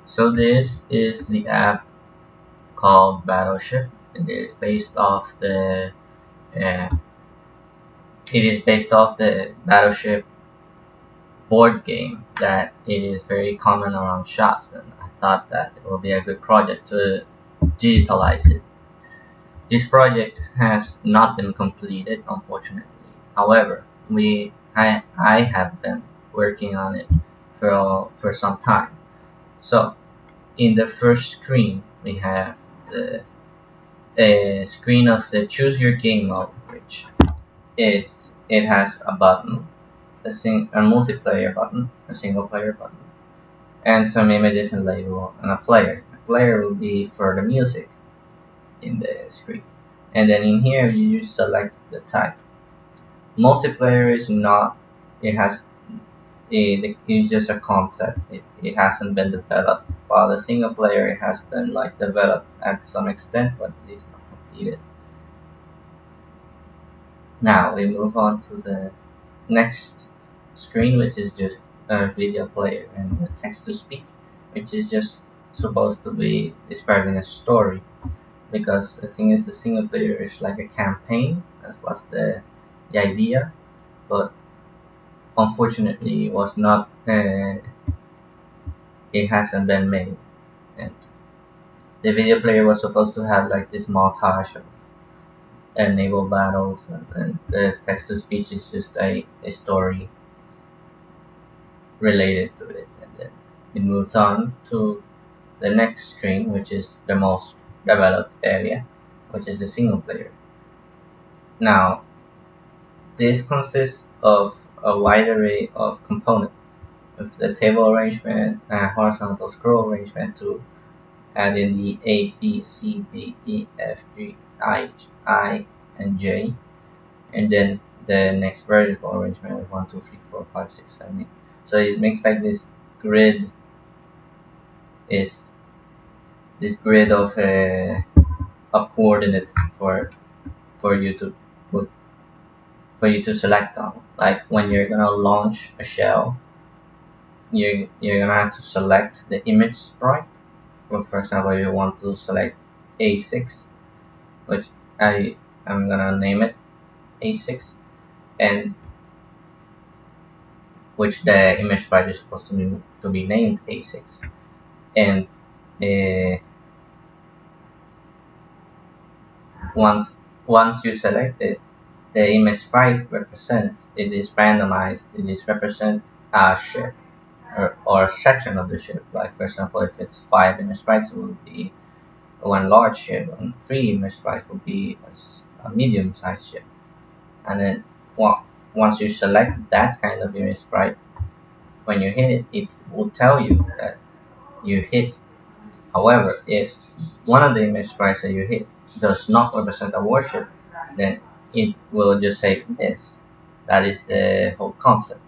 So this is the app called Battleship. It is based off uh, the Battleship board game that it is very common around shops, and I thought that it will be a good project to digitalize it. This project has not been completed, unfortunately. However, I have been working on it for some time. So in the first screen, we have the a screen of the choose your game mode, which it has a button, a multiplayer button, a single player button, and some images and label, and a player. A player will be for the music in the screen, and then in here you select the type. Multiplayer is not. It has it's just a concept. It hasn't been developed. While the single player it has been like developed at some extent, but it is not completed. Now we move on to the next screen, which is just a video player and a text to speech, which is just supposed to be describing a story. Because the thing is, the single player is like a campaign. That was the idea, but unfortunately, it was not. It hasn't been made, and the video player was supposed to have like this montage of naval battles, and the text to speech is just a story related to it, and then it moves on to the next screen, which is the most developed area, which is the single player. Now, this consists of a wide array of components, with the table arrangement and horizontal scroll arrangement to add in the A, B, C, D, E, F, G, I, and J, and then the next vertical arrangement with 1, 2, 3, 4, 5, 6, 7, 8. So it makes like grid is this grid of coordinates for you to put for you to select on. Like when you're gonna launch a shell, you're gonna have to select the image sprite. Well, for example, you want to select A6, which I'm gonna name it A6, and which the image sprite is supposed to be named A6, and uh, once you select it, the image sprite represents, it is randomized, it is represent a ship or a section of the ship. Like for example, if it's 5 image sprites, it will be one large ship, and 3 image sprites will be a medium-sized ship. And then once you select that kind of image sprite, when you hit it, it will tell you that you hit. However, if one of the image sprites that you hit does not represent a warship, then it will just say miss. That is the whole concept.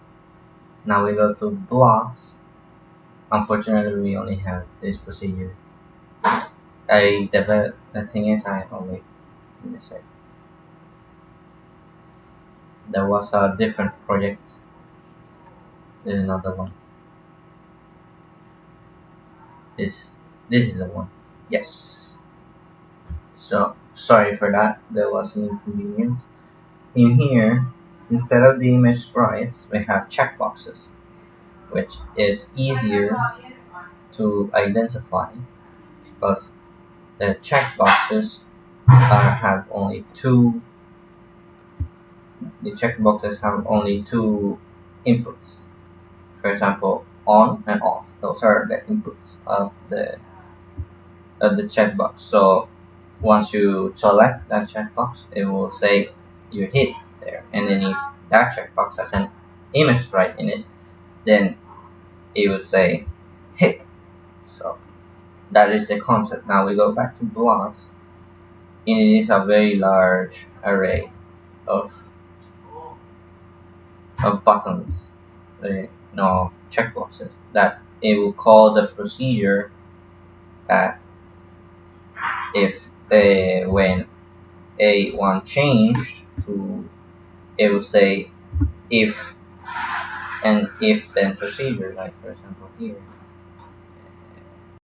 Now we go to blocks. Unfortunately, we only have this procedure. The thing is, let me say, there was a different project. There's another one. This is the one. Yes. So sorry for that. There was an inconvenience. In here, instead of the image sprites, we have checkboxes, which is easier to identify because the checkboxes have only two. The checkboxes have only two inputs. For example, on and off. Those are the inputs of the checkbox. So once you select that checkbox, it will say you hit there, and then if that checkbox has an image sprite in it, then it would say hit. So that is the concept. Now we go back to blocks, and it is a very large array of buttons, no checkboxes, that it will call the procedure that if when A1 changed to, it will say if, and if then procedure, like for example here.